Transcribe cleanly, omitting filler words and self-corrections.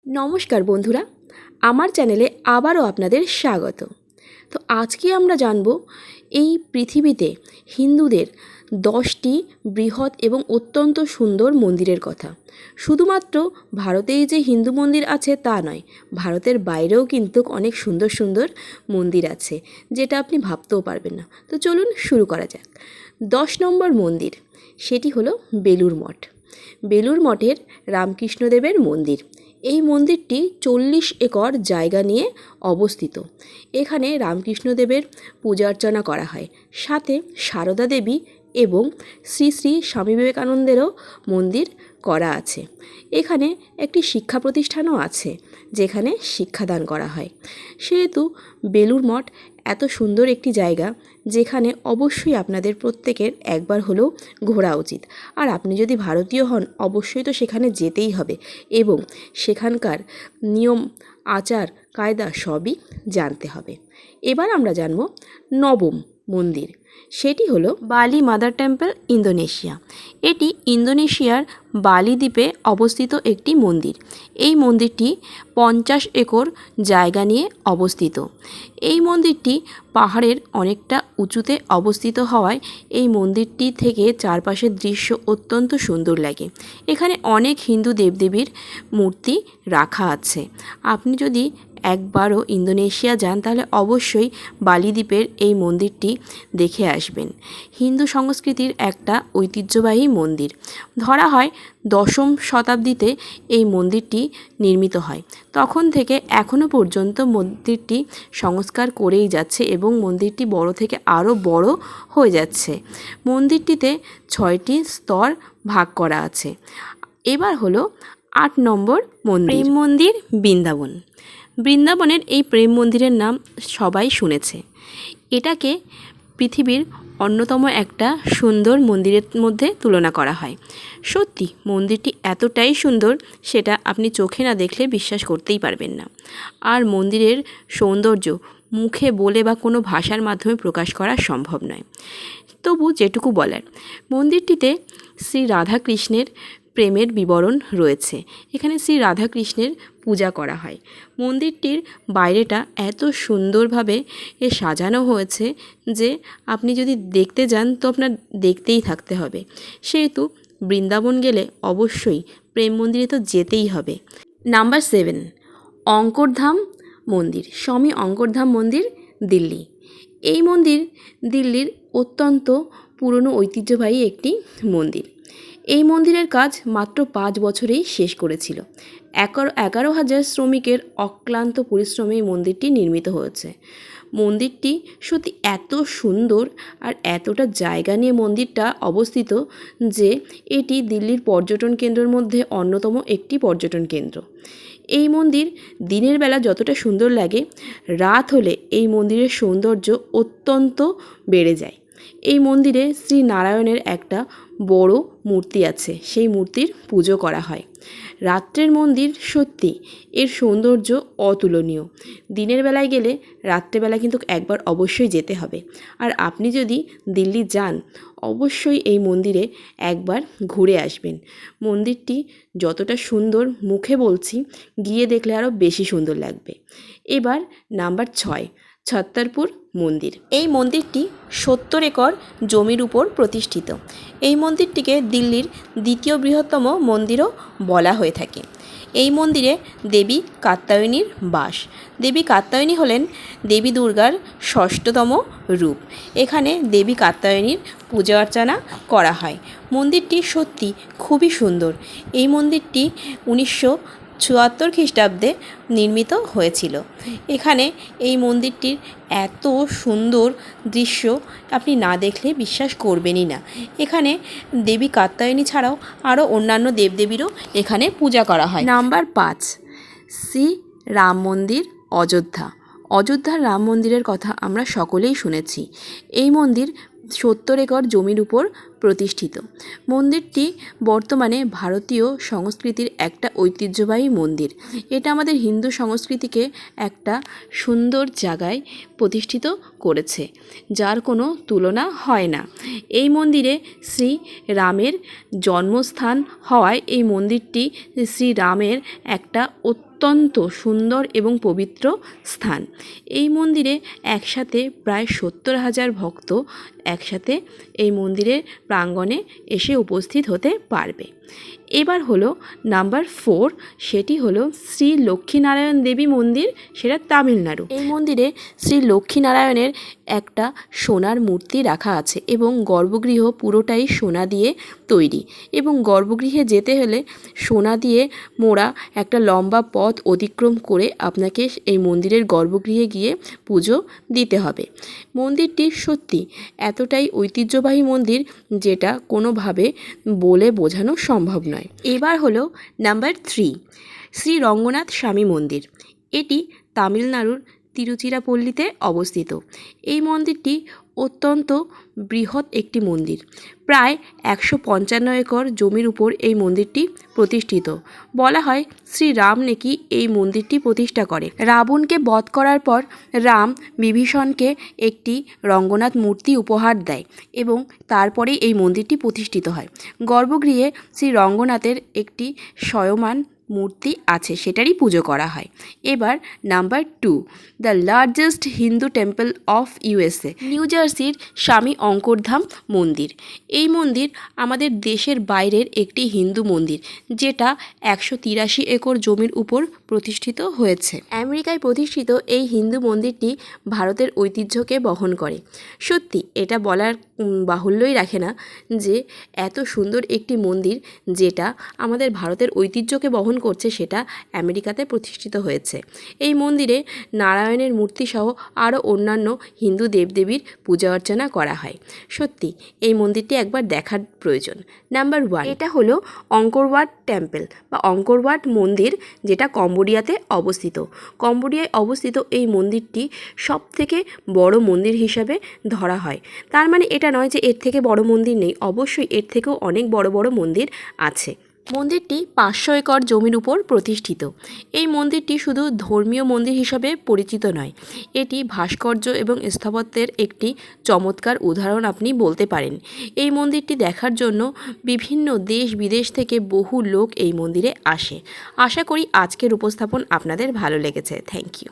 নমস্কার বন্ধুরা, আমার চ্যানেলে আবারও আপনাদের স্বাগত। তো আজকে আমরা জানব এই পৃথিবীতে হিন্দুদের 10টি বৃহৎ এবং অত্যন্ত সুন্দর মন্দিরের কথা। শুধুমাত্র ভারতেই যে হিন্দু মন্দির আছে তা নয়, ভারতের বাইরেও কিন্তু অনেক সুন্দর সুন্দর মন্দির আছে, যেটা আপনি ভাবতেও পারবেন না। তো চলুন শুরু করা যাক। 10 নম্বর মন্দির, সেটি হলো বেলুড় মঠ। বেলুড় মঠের রামকৃষ্ণদেবের মন্দির। এই মন্দিরটি 40 একর জায়গা নিয়ে অবস্থিত। এখানে রামকৃষ্ণদেবের পূজা অর্চনা করা হয়, সাথে সারদা দেবী এবং শ্রী শ্রী স্বামী বিবেকানন্দেরও মন্দির করা আছে। এখানে একটি শিক্ষা প্রতিষ্ঠানও আছে, যেখানে শিক্ষাদান করা হয়। সেহেতু বেলুড় মঠ এত সুন্দর একটি জায়গা, যেখানে অবশ্যই আপনাদের প্রত্যেকের একবার হলেও ঘোরা উচিত। আর আপনি যদি ভারতীয় হন, অবশ্যই তো সেখানে যেতেই হবে এবং সেখানকার নিয়ম আচার কায়দা সবই জানতে হবে। এবার আমরা জানব নবম মন্দির, সেটি হলো বালি মাদার টেম্পল, ইন্দোনেশিয়া। এটি ইন্দোনেশিয়ার বালি দ্বীপে অবস্থিত একটি মন্দির। এই মন্দিরটি 50 একর জায়গা নিয়ে অবস্থিত। এই মন্দিরটি পাহাড়ের অনেকটা উঁচুতে অবস্থিত হওয়ায় এই মন্দিরটি থেকে চারপাশের দৃশ্য অত্যন্ত সুন্দর লাগে। এখানে অনেক হিন্দু দেবদেবীর মূর্তি রাখা আছে। আপনি যদি একবারও ইন্দোনেশিয়া যান, তাহলে অবশ্যই বালি দ্বীপের এই মন্দিরটি দেখে আসবেন। হিন্দু সংস্কৃতির একটা ঐতিহ্যবাহী মন্দির। ধরা হয় 10ম শতাব্দীতে এই মন্দিরটি নির্মিত হয়। তখন থেকে এখনও পর্যন্ত মন্দিরটি সংস্কার করেই যাচ্ছে এবং মন্দিরটি বড় থেকে আরও বড় হয়ে যাচ্ছে। মন্দিরটিতে 6টি স্তর ভাগ করা আছে। এবার হলো 8 নম্বর মন্দির, প্রেম মন্দির, বৃন্দাবন। বৃন্দাবনের এই প্রেম মন্দিরের নাম সবাই শুনেছে। এটাকে পৃথিবীর অন্যতম একটা সুন্দর মন্দিরের মধ্যে তুলনা করা হয়। সত্যি মন্দিরটি এতটাই সুন্দর, সেটা আপনি চোখে না দেখলে বিশ্বাস করতেই পারবেন না। আর মন্দিরের সৌন্দর্য মুখে বলে বা কোনো ভাষার মাধ্যমে প্রকাশ করা সম্ভব নয়। তবু যেটুকু বলার, মন্দিরটিতে শ্রী রাধাকৃষ্ণের প্রেমের বিবরণ রয়েছে। এখানে শ্রী রাধাকৃষ্ণের পূজা করা হয়। মন্দিরটির বাইরেটা এত সুন্দরভাবে সাজানো হয়েছে যে আপনি যদি দেখতে যান তো আপনার দেখতেই থাকতে হবে। সেহেতু বৃন্দাবন গেলে অবশ্যই প্রেম মন্দিরে তো যেতেই হবে। নাম্বার 7, অঙ্করধাম মন্দির, স্বামী অঙ্করধাম মন্দির, দিল্লি। এই মন্দির দিল্লির অত্যন্ত পুরনো ঐতিহ্যবাহী একটি মন্দির। এই মন্দিরের কাজ মাত্র 5 বছরেই শেষ করেছিল। 11,000 শ্রমিকের অক্লান্ত পরিশ্রমে এই মন্দিরটি নির্মিত হয়েছে। মন্দিরটি সত্যি এত সুন্দর আর এতটা জায়গা নিয়ে মন্দিরটা অবস্থিত যে এটি দিল্লির পর্যটন কেন্দ্রের মধ্যে অন্যতম একটি পর্যটন কেন্দ্র। এই মন্দির দিনের বেলা যতটা সুন্দর লাগে, রাত হলে এই মন্দিরের সৌন্দর্য অত্যন্ত বেড়ে যায়। এই মন্দিরে শ্রী নারায়ণের একটা বড় মূর্তি আছে, সেই মূর্তির পুজো করা হয়। রাত্রের মন্দির সত্যি এর সৌন্দর্য অতুলনীয়। দিনের বেলায় গেলে রাত্রেবেলা কিন্তু একবার অবশ্যই যেতে হবে। আর আপনি যদি দিল্লি যান, অবশ্যই এই মন্দিরে একবার ঘুরে আসবেন। মন্দিরটি যতটা সুন্দর মুখে বলছি, গিয়ে দেখলে আরও বেশি সুন্দর লাগবে। এবার নাম্বার 6, ছত্তরপুর মন্দির। এই মন্দিরটি 70 একর জমির উপর প্রতিষ্ঠিত। এই মন্দিরটিকে দিল্লির দ্বিতীয় বৃহত্তম মন্দিরও বলা হয়ে থাকে। এই মন্দিরে দেবী কাত্যায়নীর বাস। দেবী কাত্যায়নী হলেন দেবী দুর্গার 6ষ্ঠতম রূপ। এখানে দেবী কাত্যায়নীর পূজা অর্চনা করা হয়। মন্দিরটি সত্যি খুবই সুন্দর। এই মন্দিরটি 1974 খ্রিস্টাব্দে নির্মিত হয়েছিল। এখানে এই মন্দিরটির এত সুন্দর দৃশ্য আপনি না দেখলে বিশ্বাস করবেনই না। এখানে দেবী কাত্যায়নী ছাড়াও আরও অন্যান্য দেবদেবীরও এখানে পূজা করা হয়। নাম্বার 5, শ্রী রাম মন্দির, অযোধ্যা। অযোধ্যার রাম মন্দিরের কথা আমরা সকলেই শুনেছি। এই মন্দির 70 একর জমির উপর প্রতিষ্ঠিত। মন্দিরটি বর্তমানে ভারতীয় সংস্কৃতির একটা ঐতিহ্যবাহী মন্দির। এটা আমাদের হিন্দু সংস্কৃতিকে একটা সুন্দর জায়গায় প্রতিষ্ঠিত করেছে, যার কোনো তুলনা হয় না। এই মন্দিরে শ্রী রামের জন্মস্থান হওয়ায় এই মন্দিরটি শ্রীরামের একটা অত্যন্ত সুন্দর এবং পবিত্র স্থান। এই মন্দিরে একসাথে প্রায় 70,000 ভক্ত একসাথে এই মন্দিরের প্রাঙ্গণে এসে উপস্থিত হতে পারবে। এবার হলো নাম্বার 4, সেটি হলো শ্রী লক্ষ্মীনারায়ণ দেবী মন্দির, সেটা তামিলনাড়ু। এই মন্দিরে শ্রী লক্ষ্মীনারায়ণের একটা সোনার মূর্তি রাখা আছে এবং গর্ভগৃহ পুরোটাই সোনা দিয়ে তৈরি, এবং গর্ভগৃহে যেতে হলে সোনা দিয়ে মোড়া একটা লম্বা পথ অতিক্রম করে আপনাকে এই মন্দিরের গর্ভগৃহে গিয়ে পুজো দিতে হবে। মন্দিরটি সত্যি এতটাই ঐতিহ্যবাহী মন্দির যেটা কোনোভাবে বলে বোঝানো সম্ভব নয়। এবার হলো নাম্বার 3, শ্রী রঙ্গনাথ স্বামী মন্দির। এটি তামিলনাড়ুর তিরুচিরাপল্লীতে অবস্থিত। এই মন্দিরটি অত্যন্ত বৃহৎ একটি মন্দির। প্রায় 155 একর জমির উপর এই মন্দিরটি প্রতিষ্ঠিত। বলা হয় শ্রীরাম নাকি এই মন্দিরটি প্রতিষ্ঠা করে। রাবণকে বধ করার পর রাম বিভীষণকে একটি রঙ্গনাথ মূর্তি উপহার দেয় এবং তারপরেই এই মন্দিরটি প্রতিষ্ঠিত হয়। গর্ভগৃহে শ্রী রঙ্গনাথের একটি স্বয়মান মূর্তি আছে, সেটারই পুজো করা হয়। এবার number 2, the largest Hindu temple of USA, new জার্সির স্বামী অঙ্করধাম মন্দির। এই মন্দির আমাদের দেশের বাইরের একটি হিন্দু মন্দির, যেটা 183 একর জমির উপর প্রতিষ্ঠিত হয়েছে। আমেরিকায় প্রতিষ্ঠিত এই হিন্দু মন্দিরটি ভারতের ঐতিহ্যকে বহন করে। সত্যি এটা বলার বাহুল্যই রাখে না যে এত সুন্দর একটি মন্দির যেটা আমাদের ভারতের ঐতিহ্যকে বহন করছে, সেটা আমেরিকাতে প্রতিষ্ঠিত হয়েছে। এই মন্দিরে নারায়ণের মূর্তিসহ আরও অন্যান্য হিন্দু দেবদেবীর পূজা অর্চনা করা হয়। সত্যি এই মন্দিরটি একবার দেখার প্রয়োজন। নাম্বার 1, এটা হলো অঙ্করওয়াট টেম্পল বা অঙ্করওয়াট মন্দির, যেটা কম্বোডিয়াতে অবস্থিত। কম্বোডিয়ায় অবস্থিত এই মন্দিরটি সবথেকে বড় মন্দির হিসাবে ধরা হয়। তার মানে এটা নয় যে এর থেকে বড় মন্দির নেই, অবশ্যই এর থেকেও অনেক বড় বড় মন্দির আছে। মন্দিরটি 500 একর জমির উপর প্রতিষ্ঠিত। এই মন্দিরটি শুধু ধর্মীয় মন্দির হিসাবে পরিচিত নয়, এটি ভাস্কর্য এবং স্থাপত্যের একটি চমৎকার উদাহরণ আপনি বলতে পারেন। এই মন্দিরটি দেখার জন্য বিভিন্ন দেশ বিদেশ থেকে বহু লোক এই মন্দিরে আসে। আশা করি আজকের উপস্থাপন আপনাদের ভালো লেগেছে। Thank you.